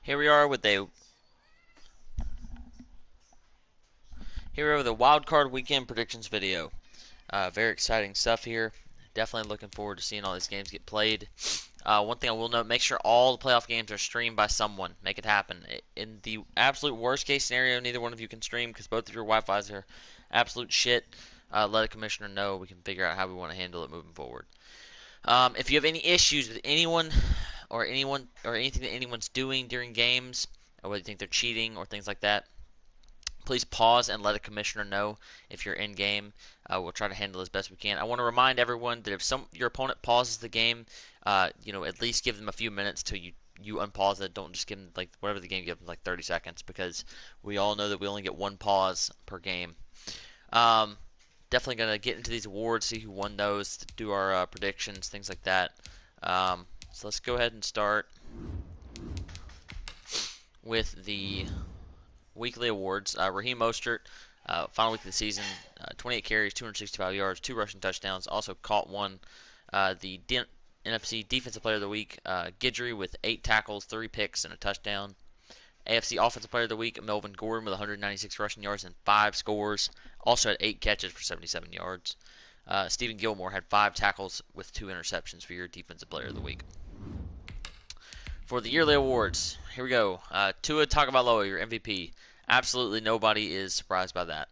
Here we are with a wild card weekend predictions video. Very exciting stuff here. Definitely looking forward to seeing all these games get played. One thing I will note: make sure all the playoff games are streamed by someone. Make it happen. In the absolute worst case scenario, neither one of you can stream because both of your Wi-Fi's are absolute shit. Let a commissioner know. We can figure out how we want to handle it moving forward. If you have any issues with anyone or anything that anyone's doing during games, or whether you think they're cheating or things like that, please pause and let a commissioner know if you're in game. We'll try to handle it as best we can. I want to remind everyone that if your opponent pauses the game, at least give them a few minutes till you unpause it. Don't just give them like whatever the game, give them like 30 seconds because we all know that we only get one pause per game. Um, Definitely gonna get into these awards, see who won those, do our predictions, things like that. So let's go ahead and start with the weekly awards. Raheem Mostert, final week of the season, 28 carries, 265 yards, 2 rushing touchdowns. Also caught one. The NFC Defensive Player of the Week, Guidry with 8 tackles, 3 picks, and a touchdown. AFC Offensive Player of the Week, Melvin Gordon with 196 rushing yards and 5 scores. Also had 8 catches for 77 yards. Stephen Gilmore had 5 tackles with 2 interceptions for your Defensive Player of the Week. For the yearly awards, here we go. Tua Tagovailoa, your MVP. Absolutely nobody is surprised by that.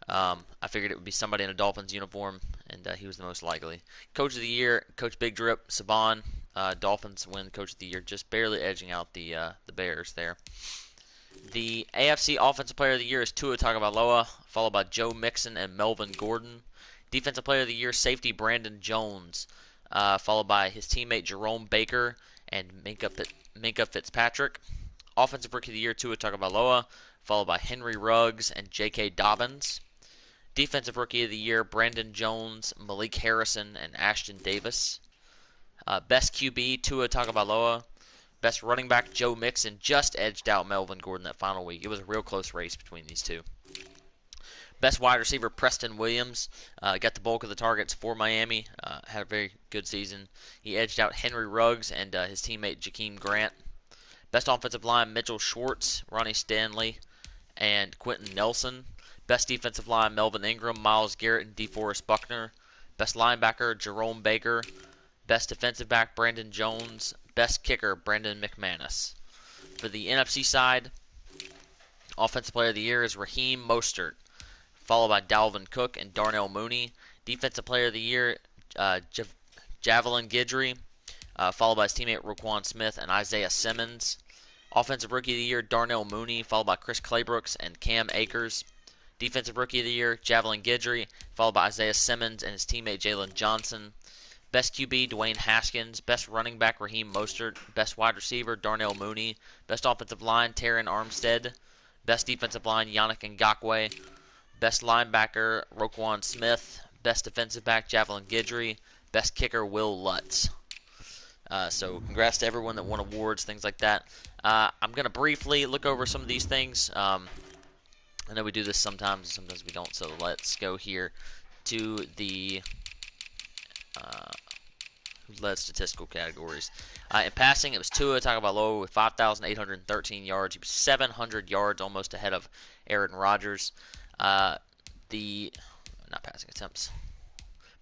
I figured it would be somebody in a Dolphins uniform, and he was the most likely. Coach of the Year, Coach Big Drip, Saban. Dolphins win Coach of the Year, just barely edging out the Bears there. The AFC Offensive Player of the Year is Tua Tagovailoa, followed by Joe Mixon and Melvin Gordon. Defensive Player of the Year, safety Brandon Jones, followed by his teammate Jerome Baker and Minkah Fitzpatrick. Offensive Rookie of the Year, Tua Tagovailoa, followed by Henry Ruggs and J.K. Dobbins. Defensive Rookie of the Year, Brandon Jones, Malik Harrison, and Ashton Davis. Best QB, Tua Tagovailoa. Best running back, Joe Mixon, just edged out Melvin Gordon that final week. It was a real close race between these two. Best wide receiver, Preston Williams, got the bulk of the targets for Miami. Had a very good season. He edged out Henry Ruggs and his teammate Jakeem Grant. Best offensive line, Mitchell Schwartz, Ronnie Stanley, and Quentin Nelson. Best defensive line, Melvin Ingram, Myles Garrett, and DeForest Buckner. Best linebacker, Jerome Baker. Best defensive back, Brandon Jones. Best kicker, Brandon McManus. For the NFC side, Offensive Player of the Year is Raheem Mostert, followed by Dalvin Cook and Darnell Mooney. Defensive Player of the Year, Javelin Guidry, followed by his teammate Roquan Smith and Isaiah Simmons. Offensive Rookie of the Year, Darnell Mooney, followed by Chris Claybrooks and Cam Akers. Defensive Rookie of the Year, Javelin Guidry, followed by Isaiah Simmons and his teammate Jalen Johnson. Best QB, Dwayne Haskins. Best running back, Raheem Mostert. Best wide receiver, Darnell Mooney. Best offensive line, Terron Armstead. Best defensive line, Yannick Ngakoue. Best linebacker, Roquan Smith. Best defensive back, Javelin Guidry. Best kicker, Will Lutz. So congrats to everyone that won awards, things like that. I'm going to briefly look over some of these things. I know we do this sometimes, and sometimes we don't, so let's go here to the led statistical categories. In passing, it was Tua Tagovailoa with 5,813 yards. He was 700 yards, almost ahead of Aaron Rodgers. Not passing attempts.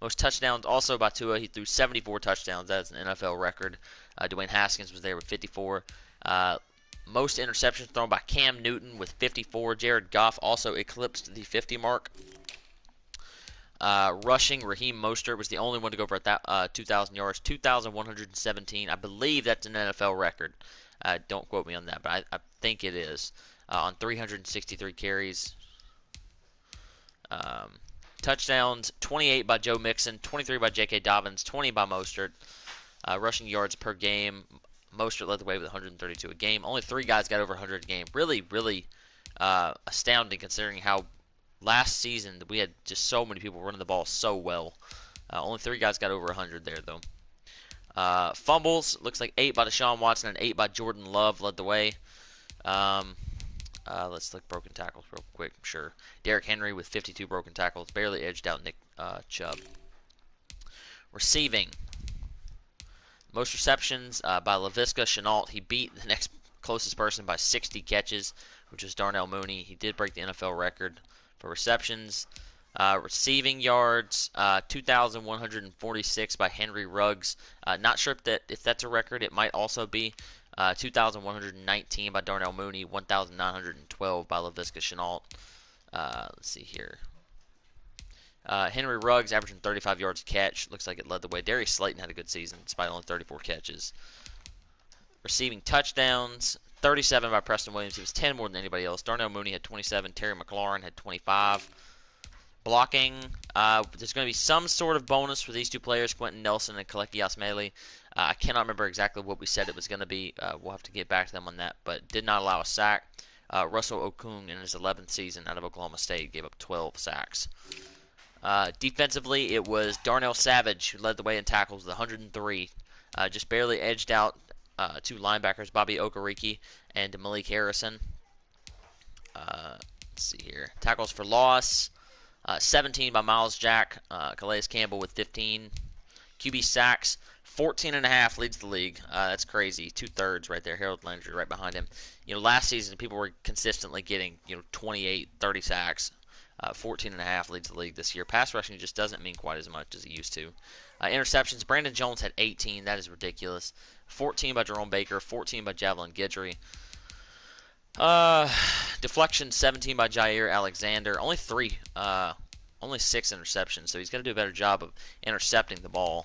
Most touchdowns also by Tua. He threw 74 touchdowns. That's an NFL record. Dwayne Haskins was there with 54. Most interceptions thrown by Cam Newton with 54. Jared Goff also eclipsed the 50 mark. Rushing, Raheem Mostert was the only one to go over at that 2,000 yards, 2,117. I believe that's an NFL record. Don't quote me on that, but I think it is. On 363 carries. Touchdowns, 28 by Joe Mixon, 23 by J.K. Dobbins, 20 by Mostert. Rushing yards per game, Mostert led the way with 132 a game. Only 3 guys got over 100 a game. Really, really astounding considering how last season we had just so many people running the ball so well. Only 3 guys got over 100 there, though. Fumbles, looks like 8 by Deshaun Watson and 8 by Jordan Love led the way. Let's look broken tackles real quick. Sure. Derrick Henry with 52 broken tackles. Barely edged out Nick Chubb. Receiving. Most receptions by Laviska Shenault. He beat the next closest person by 60 catches, which was Darnell Mooney. He did break the NFL record for receptions. Receiving yards, 2,146 by Henry Ruggs. Not sure if that's a record. It might also be 2,119 by Darnell Mooney, 1,912 by Laviska Shenault. Let's see here. Henry Ruggs averaging 35 yards a catch. Looks like it led the way. Darius Slayton had a good season despite only 34 catches. Receiving touchdowns, 37 by Preston Williams. He was 10 more than anybody else. Darnell Mooney had 27. Terry McLaurin had 25. Blocking, there's going to be some sort of bonus for these two players, Quentin Nelson and Kaleki Asmele. I cannot remember exactly what we said it was going to be. We'll have to get back to them on that, but did not allow a sack. Russell Okung in his 11th season out of Oklahoma State gave up 12 sacks. Defensively, it was Darnell Savage who led the way in tackles with 103. Just barely edged out two linebackers, Bobby Okereke and Malik Harrison. Let's see here. Tackles for loss, 17 by Miles Jack. Calais Campbell with 15. QB sacks, 14.5 leads the league. That's crazy. 2/3 right there. Harold Landry right behind him. Last season people were consistently getting 28, 30 sacks. 14.5 leads the league this year. Pass rushing just doesn't mean quite as much as it used to. Interceptions, Brandon Jones had 18. That is ridiculous. 14 by Jerome Baker, 14 by Javelin Guidry. Deflection, 17 by Jair Alexander. Only 6 interceptions, so he's got to do a better job of intercepting the ball.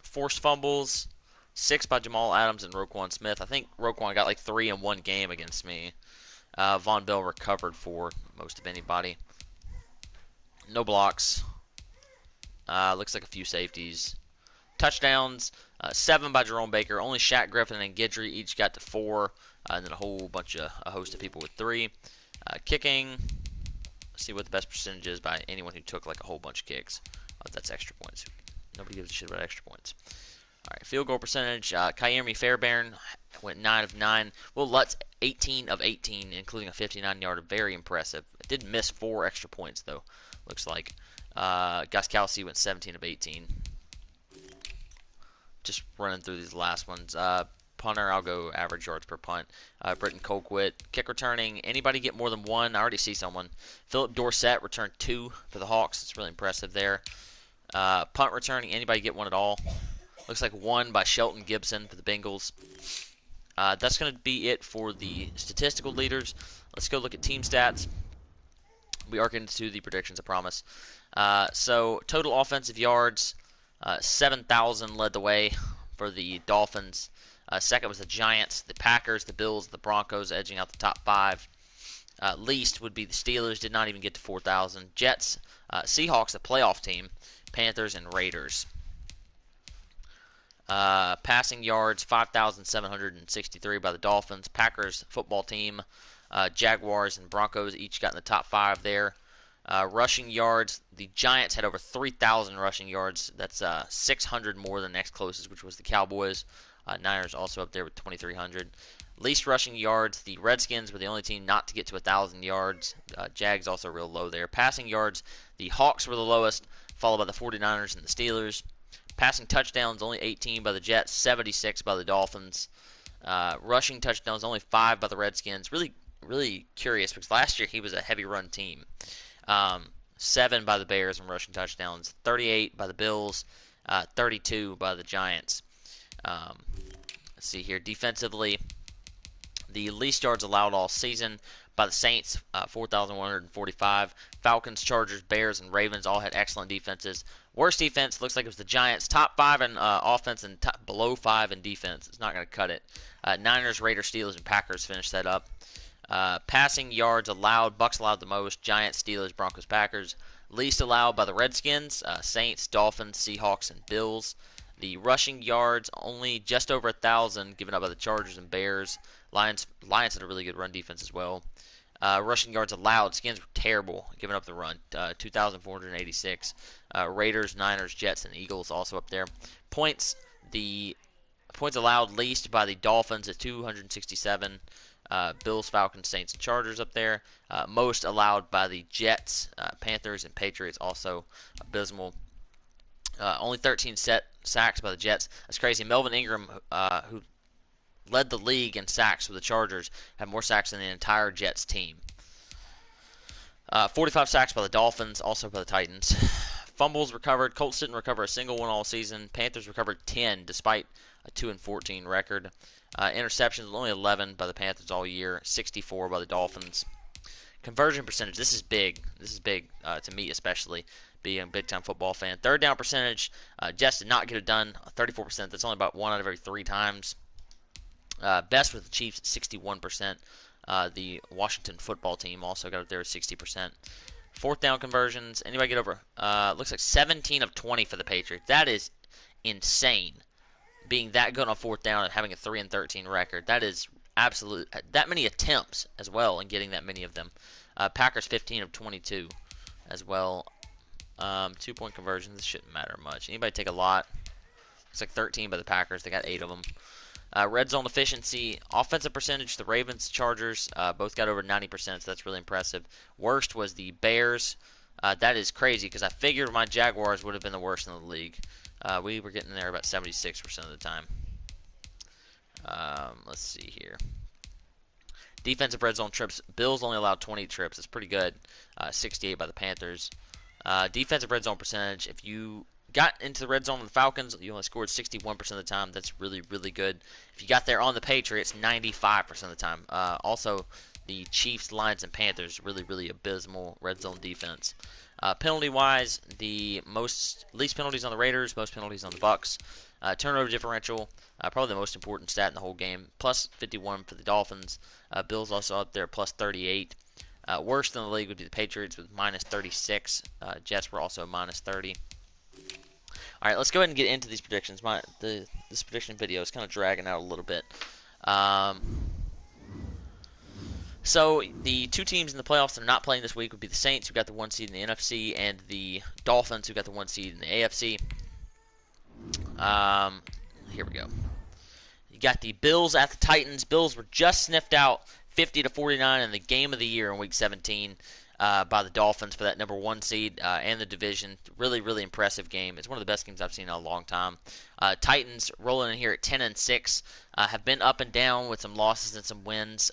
Forced fumbles, 6 by Jamal Adams and Roquan Smith. I think Roquan got like 3 in one game against me. Von Bell recovered for most of anybody. No blocks. Looks like a few safeties. Touchdowns, 7 by Jerome Baker. Only Shaq Griffin and Guidry each got to 4. And then a host of people with 3. Kicking, let's see what the best percentage is by anyone who took like a whole bunch of kicks. That's extra points. Nobody gives a shit about extra points. All right, field goal percentage. Kyeremy Fairbairn went 9 of 9. Will Lutz 18 of 18, including a 59-yarder. Very impressive. Did miss 4 extra points though. Looks like. Gostkowski went 17 of 18. Just running through these last ones. Punter, I'll go average yards per punt. Britton Colquitt. Kick returning, anybody get more than 1? I already see someone. Philip Dorsett returned 2 for the Hawks. It's really impressive there. Punt returning, anybody get 1 at all? Looks like 1 by Shelton Gibson for the Bengals. That's going to be it for the statistical leaders. Let's go look at team stats. We are getting to the predictions, I promise. So total offensive yards, 7,000 led the way for the Dolphins. Second was the Giants, the Packers, the Bills, the Broncos edging out the top 5. Least would be the Steelers, did not even get to 4,000. Jets, Seahawks, the playoff team, Panthers, and Raiders. Passing yards, 5,763 by the Dolphins. Packers football team, Jaguars, and Broncos each got in the top 5 there. Rushing yards, the Giants had over 3,000 rushing yards. That's 600 more than the next closest, which was the Cowboys. Niners also up there with 2,300. Least rushing yards, the Redskins were the only team not to get to 1,000 yards. Jags also real low there. Passing yards, the Hawks were the lowest, followed by the 49ers and the Steelers. Passing touchdowns, only 18 by the Jets, 76 by the Dolphins. Rushing touchdowns, only 5 by the Redskins. Really curious because last year he was a heavy run team. 7 by the Bears in rushing touchdowns, 38 by the Bills, 32 by the Giants. Let's see here. Defensively, the least yards allowed all season by the Saints, 4,145. Falcons, Chargers, Bears, and Ravens all had excellent defenses. Worst defense looks like it was the Giants. Top 5 in offense and below 5 in defense. It's not going to cut it. Niners, Raiders, Steelers, and Packers finished that up. Passing yards allowed, Bucks allowed the most. Giants, Steelers, Broncos, Packers. Least allowed by the Redskins, Saints, Dolphins, Seahawks, and Bills. The rushing yards, only just over 1,000 given up by the Chargers and Bears. Lions had a really good run defense as well. Rushing yards allowed, Skins were terrible giving up the run, 2,486. Raiders, Niners, Jets, and Eagles also up there. Points, the points allowed least by the Dolphins at 267. Bills, Falcons, Saints, and Chargers up there. Most allowed by the Jets, Panthers, and Patriots, also abysmal. Only 13 sacks by the Jets. That's crazy. Melvin Ingram, who led the league in sacks with the Chargers, had more sacks than the entire Jets team. 45 sacks by the Dolphins, also by the Titans. Fumbles recovered. Colts didn't recover a single one all season. Panthers recovered 10 despite a 2-14 record. Interceptions, only 11 by the Panthers all year, 64 by the Dolphins. Conversion percentage, this is big. This is big to me, especially being a big-time football fan. Third down percentage, Jets did not get it done, 34%. That's only about 1 out of every 3 times. Best with the Chiefs, 61%. The Washington football team also got up there at 60%. Fourth down conversions, anybody get over? Looks like 17 of 20 for the Patriots. That is insane. Being that good on fourth down and having a 3-13 record, that is absolute. That many attempts as well, and getting that many of them. Packers 15 of 22 as well. 2-point conversions. This shouldn't matter much. Anybody take a lot? Looks like 13 by the Packers. They got 8 of them. Red zone efficiency, offensive percentage, the Ravens, Chargers, both got over 90%, so that's really impressive. Worst was the Bears. That is crazy because I figured my Jaguars would have been the worst in the league. We were getting there about 76% of the time. Let's see here. Defensive red zone trips, Bills only allowed 20 trips. That's pretty good. 68 by the Panthers. Defensive red zone percentage, if you got into the red zone with the Falcons, you only scored 61% of the time. That's really, really good. If you got there on the Patriots, 95% of the time. Also, the Chiefs, Lions, and Panthers, really, really abysmal red zone defense. Penalty-wise, the least penalties on the Raiders, most penalties on the Bucs. Turnover differential, probably the most important stat in the whole game. Plus 51 for the Dolphins. Bills also up there, plus 38. Worst in the league would be the Patriots with minus 36. Jets were also minus 30. All right, let's go ahead and get into these predictions. This prediction video is kind of dragging out a little bit. So the two teams in the playoffs that are not playing this week would be the Saints, who got the 1 seed in the NFC, and the Dolphins, who got the 1 seed in the AFC. Here we go. You got the Bills at the Titans. Bills were just sniffed out 50-49 in the game of the year in Week 17. By the Dolphins for that number 1 seed and the division. Really, really impressive game. It's one of the best games I've seen in a long time. Titans rolling in here at 10-6. Have been up and down with some losses and some wins.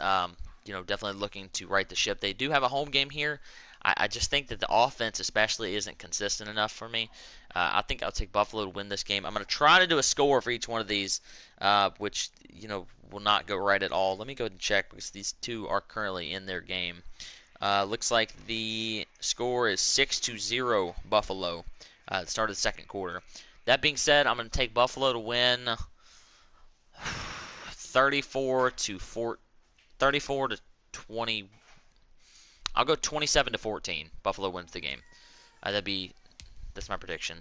Definitely looking to right the ship. They do have a home game here. I just think that the offense especially isn't consistent enough for me. I think I'll take Buffalo to win this game. I'm going to try to do a score for each one of these, which will not go right at all. Let me go ahead and check because these two are currently in their game. Looks like the score is 6-0 Buffalo at the start of the second quarter. That being said, I'm going to take Buffalo to win 34-20. I'll go 27-14. Buffalo wins the game. That's my prediction.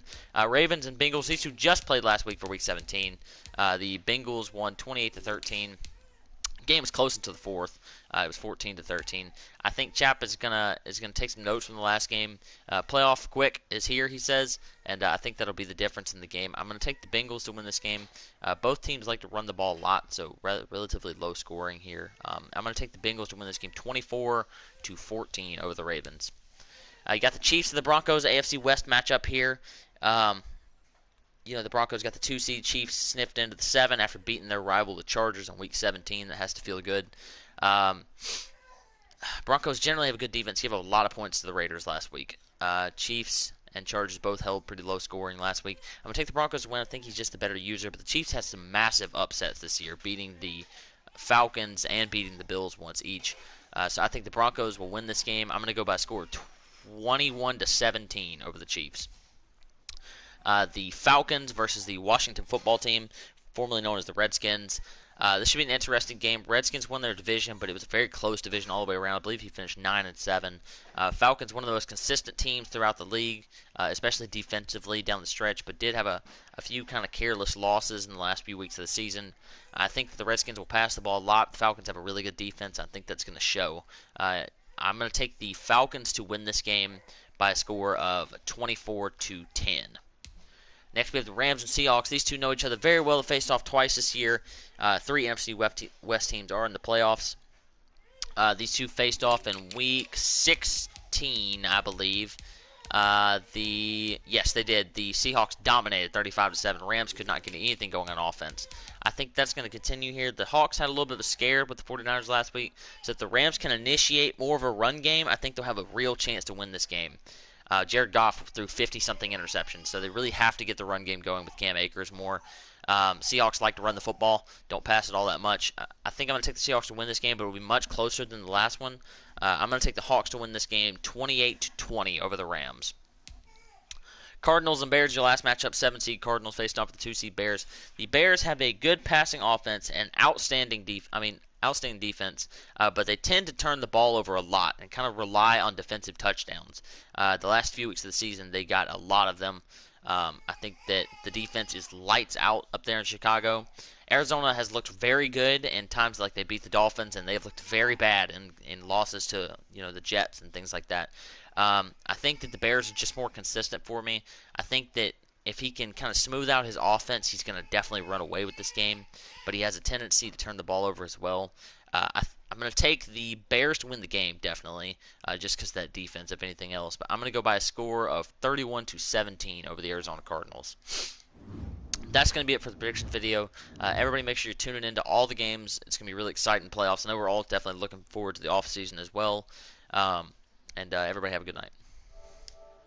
Ravens and Bengals. These two just played last week for Week 17. The Bengals won 28-13. Game was close until the fourth. It was 14-13. I think Chap is gonna take some notes from the last game. Playoff quick is here, he says, and I think that'll be the difference in the game. I'm gonna take the Bengals to win this game. Both teams like to run the ball a lot, so relatively low scoring here. I'm gonna take the Bengals to win this game, 24-14 over the Ravens. You got the Chiefs and the Broncos AFC West matchup here. The Broncos got the 2 seed. Chiefs sniffed into the 7 after beating their rival, the Chargers, on Week 17. That has to feel good. Broncos generally have a good defense. Gave a lot of points to the Raiders last week. Chiefs and Chargers both held pretty low scoring last week. I'm going to take the Broncos to win. I think he's just a better user. But the Chiefs had some massive upsets this year, beating the Falcons and beating the Bills once each. So I think the Broncos will win this game. I'm going to go by a score of 21-17 over the Chiefs. The Falcons versus the Washington football team, formerly known as the Redskins. This should be an interesting game. Redskins won their division, but it was a very close division all the way around. I believe he finished 9-7. Falcons, one of the most consistent teams throughout the league, especially defensively down the stretch, but did have a few kind of careless losses in the last few weeks of the season. I think that the Redskins will pass the ball a lot. The Falcons have a really good defense. I think that's going to show. I'm going to take the Falcons to win this game by a score of 24-10. Next, we have the Rams and Seahawks. These two know each other very well. They faced off twice this year. 3 NFC West teams are in the playoffs. These two faced off in Week 16, I believe. Yes, they did. The Seahawks dominated 35-7. Rams could not get anything going on offense. I think that's going to continue here. The Hawks had a little bit of a scare with the 49ers last week, so if the Rams can initiate more of a run game, I think they'll have a real chance to win this game. Jared Goff threw 50-something interceptions, so they really have to get the run game going with Cam Akers more. Seahawks like to run the football, don't pass it all that much. I think I'm going to take the Seahawks to win this game, but it will be much closer than the last one. I'm going to take the Hawks to win this game 28-20 over the Rams. Cardinals and Bears, your last matchup, 7-seed Cardinals faced off with the 2-seed Bears. The Bears have a good passing offense and outstanding defense, but they tend to turn the ball over a lot and kind of rely on defensive touchdowns. The last few weeks of the season, they got a lot of them. I think that the defense is lights out up there in Chicago. Arizona has looked very good in times like they beat the Dolphins, and they've looked very bad in losses to the Jets and things like that. I think that the Bears are just more consistent for me. I think that if he can kind of smooth out his offense, he's going to definitely run away with this game. But he has a tendency to turn the ball over as well. I'm going to take the Bears to win the game, definitely, just because of that defense, if anything else. But I'm going to go by a score of 31-17 over the Arizona Cardinals. That's going to be it for the prediction video. Everybody make sure you're tuning into all the games. It's going to be really exciting playoffs. I know we're all definitely looking forward to the offseason as well. And everybody have a good night.